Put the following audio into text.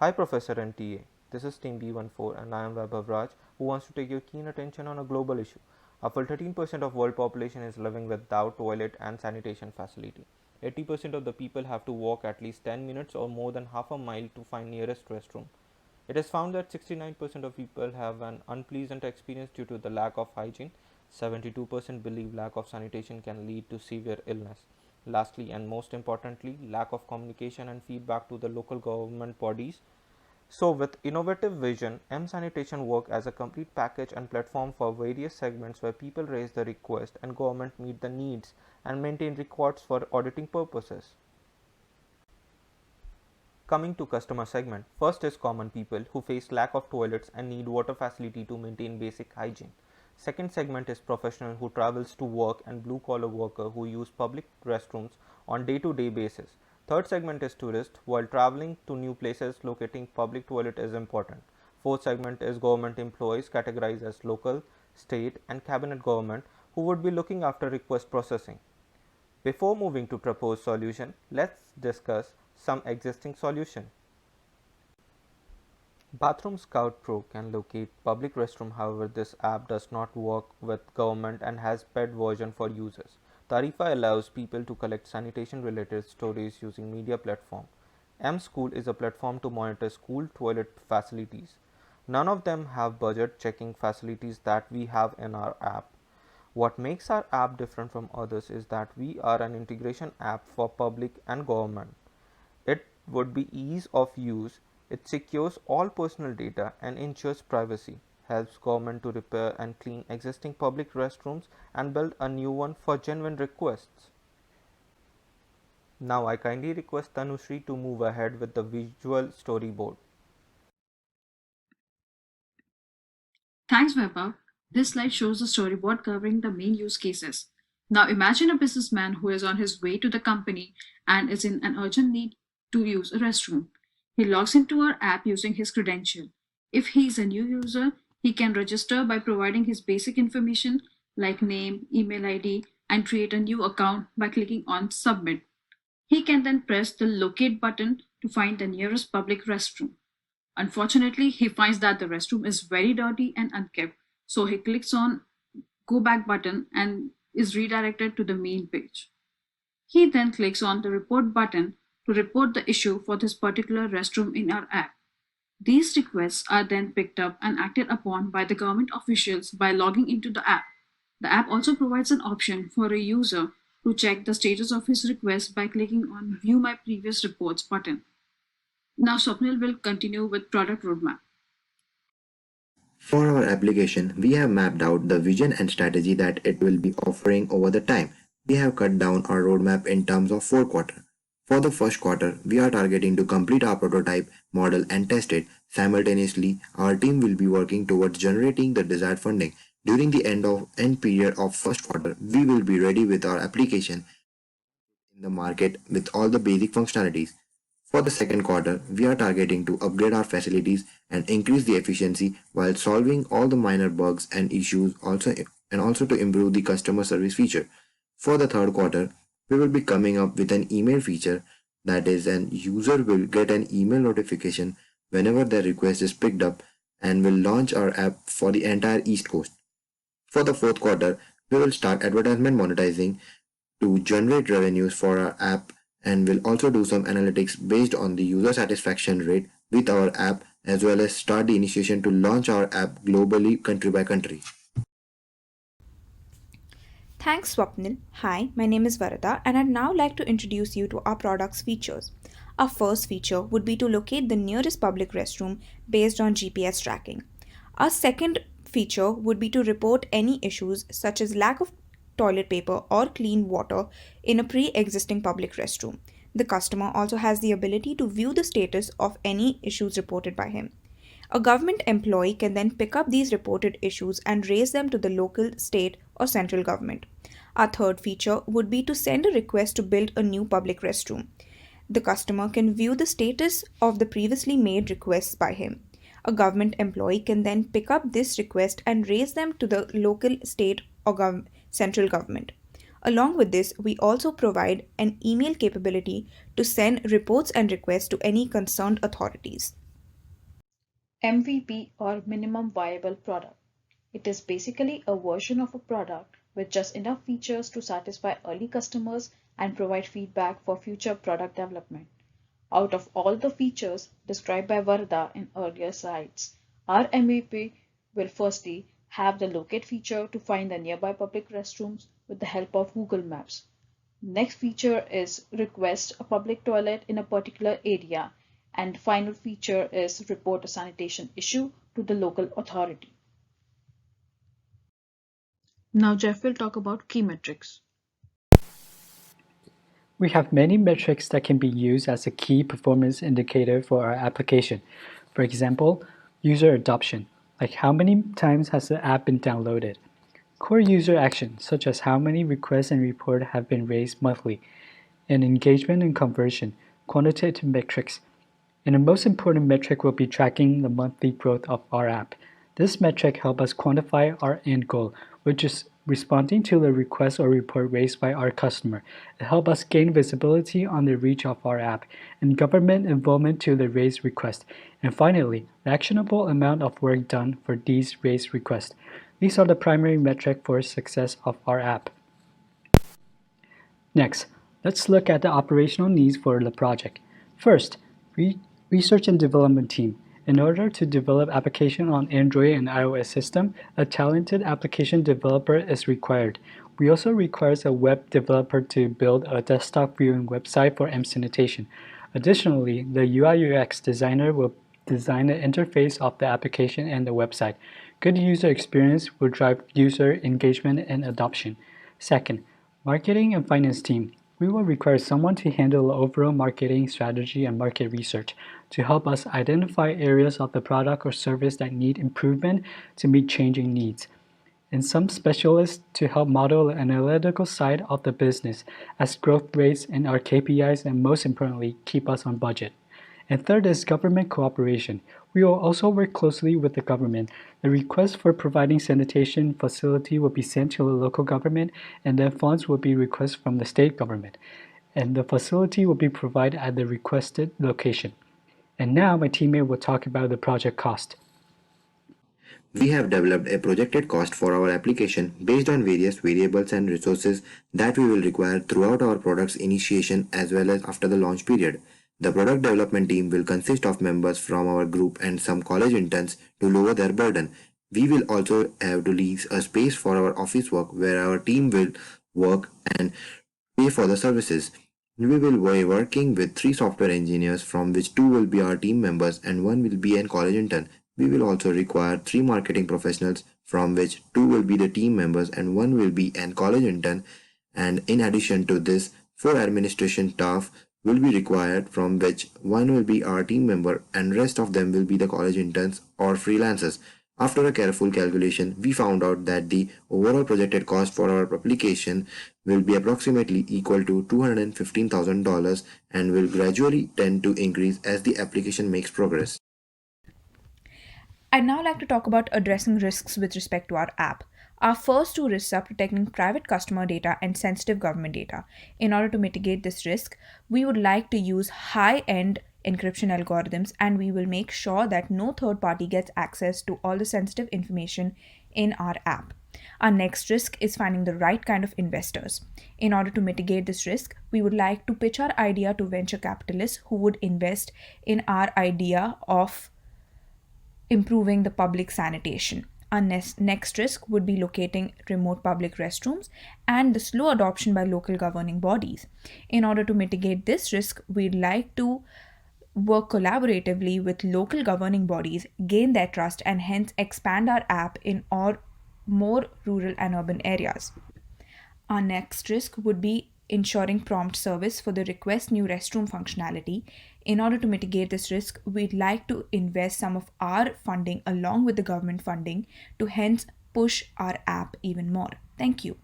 Hi Professor and TA, this is Team-B14 and I am Vaibhav who wants to take your keen attention on a global issue. A full 13% of world population is living without toilet and sanitation facility. 80% of the people have to walk at least 10 minutes or more than half a mile to find nearest restroom. It is found that 69% of people have an unpleasant experience due to the lack of hygiene. 72% believe lack of sanitation can lead to severe illness. Lastly and most importantly, lack of communication and feedback to the local government bodies. So with innovative vision, M-Sanitation work as a complete package and platform for various segments where people raise the request and government meet the needs and maintain records for auditing purposes. Coming to customer segment, first is common people who face lack of toilets and need water facility to maintain basic hygiene. Second segment is professional who travels to work and blue collar worker who use public restrooms on day-to-day basis. Third segment is tourist. While traveling to new places, locating public toilet is important. Fourth segment is government employees categorized as local, state and cabinet government who would be looking after request processing. Before moving to proposed solution, let's discuss some existing solution. Bathroom Scout Pro can locate public restroom. However, this app does not work with government and has paid version for users. Tarifa allows people to collect sanitation related stories using media platform. M School is a platform to monitor school toilet facilities. None of them have budget checking facilities that we have in our app. What makes our app different from others is that we are an integration app for public and government. It would be ease of use, it secures all personal data and ensures privacy, helps government to repair and clean existing public restrooms and build a new one for genuine requests. Now I kindly request Tanushri to move ahead with the visual storyboard. Thanks, Vaibhav. This slide shows the storyboard covering the main use cases. Now imagine a businessman who is on his way to the company and is in an urgent need to use a restroom. He logs into our app using his credential. If he is a new user, he can register by providing his basic information like name, email ID, and create a new account by clicking on Submit. He can then press the Locate button to find the nearest public restroom. Unfortunately, he finds that the restroom is very dirty and unkept, so he clicks on Go Back button and is redirected to the main page. He then clicks on the Report button to report the issue for this particular restroom in our app. These requests are then picked up and acted upon by the government officials by logging into the app. The app also provides an option for a user to check the status of his request by clicking on View My Previous Reports button. Now Swapnil will continue with product roadmap. For our application, we have mapped out the vision and strategy that it will be offering over the time. We have cut down our roadmap in terms of 4 quarters. For the first quarter, we are targeting to complete our prototype model and test it. Simultaneously, our team will be working towards generating the desired funding. During the end period of first quarter, we will be ready with our application in the market with all the basic functionalities. For the second quarter, we are targeting to upgrade our facilities and increase the efficiency while solving all the minor bugs and issues also to improve the customer service feature. For the third quarter, we will be coming up with an email feature that is an user will get an email notification whenever their request is picked up and will launch our app for the entire East Coast. For the fourth quarter, we will start advertisement monetizing to generate revenues for our app and will also do some analytics based on the user satisfaction rate with our app as well as start the initiation to launch our app globally country by country. Thanks, Swapnil. Hi, my name is Varada, and I'd now like to introduce you to our product's features. Our first feature would be to locate the nearest public restroom based on GPS tracking. Our second feature would be to report any issues such as lack of toilet paper or clean water in a pre existing public restroom. The customer also has the ability to view the status of any issues reported by him. A government employee can then pick up these reported issues and raise them to the local, state, or central government. Our third feature would be to send a request to build a new public restroom. The customer can view the status of the previously made requests by him. A government employee can then pick up this request and raise them to the local, state, or central government. Along with this, we also provide an email capability to send reports and requests to any concerned authorities. MVP or minimum viable product. It is basically a version of a product with just enough features to satisfy early customers and provide feedback for future product development. Out of all the features described by Varda in earlier slides, our MVP will firstly have the locate feature to find the nearby public restrooms with the help of Google Maps. Next feature is request a public toilet in a particular area, and final feature is report a sanitation issue to the local authority. Now Jeff will talk about key metrics. We have many metrics that can be used as a key performance indicator for our application. For example, user adoption, like how many times has the app been downloaded. Core user action, such as how many requests and reports have been raised monthly. And engagement and conversion, quantitative metrics. And the most important metric will be tracking the monthly growth of our app. This metric helps us quantify our end goal, which is responding to the request or report raised by our customer. It helps us gain visibility on the reach of our app and government involvement to the raised request. And finally, the actionable amount of work done for these raised requests. These are the primary metric for success of our app. Next, let's look at the operational needs for the project. First, research and development team. In order to develop application on Android and iOS system, a talented application developer is required. We also require a web developer to build a desktop viewing website for M sanitation. Additionally, the UI/UX designer will design the interface of the application and the website. Good user experience will drive user engagement and adoption. Second, marketing and finance team. We will require someone to handle the overall marketing strategy and market research to help us identify areas of the product or service that need improvement to meet changing needs. And some specialists to help model the analytical side of the business as growth rates and our KPIs, and most importantly, keep us on budget. And third is government cooperation. We will also work closely with the government. The request for providing sanitation facility will be sent to the local government, and then funds will be requested from the state government. And the facility will be provided at the requested location. And now my teammate will talk about the project cost. We have developed a projected cost for our application based on various variables and resources that we will require throughout our product's initiation as well as after the launch period. The product development team will consist of members from our group and some college interns to lower their burden. We will also have to lease a space for our office work where our team will work and pay for the services. We will be working with 3 software engineers, from which 2 will be our team members and 1 will be a college intern. We will also require 3 marketing professionals, from which 2 will be the team members and 1 will be an college intern. And in addition to this, 4 administration staff will be required, from which 1 will be our team member and rest of them will be the college interns or freelancers. After a careful calculation, we found out that the overall projected cost for our application will be approximately equal to $215,000 and will gradually tend to increase as the application makes progress. I'd now like to talk about addressing risks with respect to our app. Our first 2 risks are protecting private customer data and sensitive government data. In order to mitigate this risk, we would like to use high end encryption algorithms, and we will make sure that no third party gets access to all the sensitive information in our app. Our next risk is finding the right kind of investors. In order to mitigate this risk, we would like to pitch our idea to venture capitalists who would invest in our idea of improving the public sanitation. Our next risk would be locating remote public restrooms and the slow adoption by local governing bodies. In order to mitigate this risk, we'd like to work collaboratively with local governing bodies, gain their trust, and hence expand our app in more rural and urban areas. Our next risk would be ensuring prompt service for the request new restroom functionality. In order to mitigate this risk, we'd like to invest some of our funding along with the government funding to hence push our app even more. Thank you.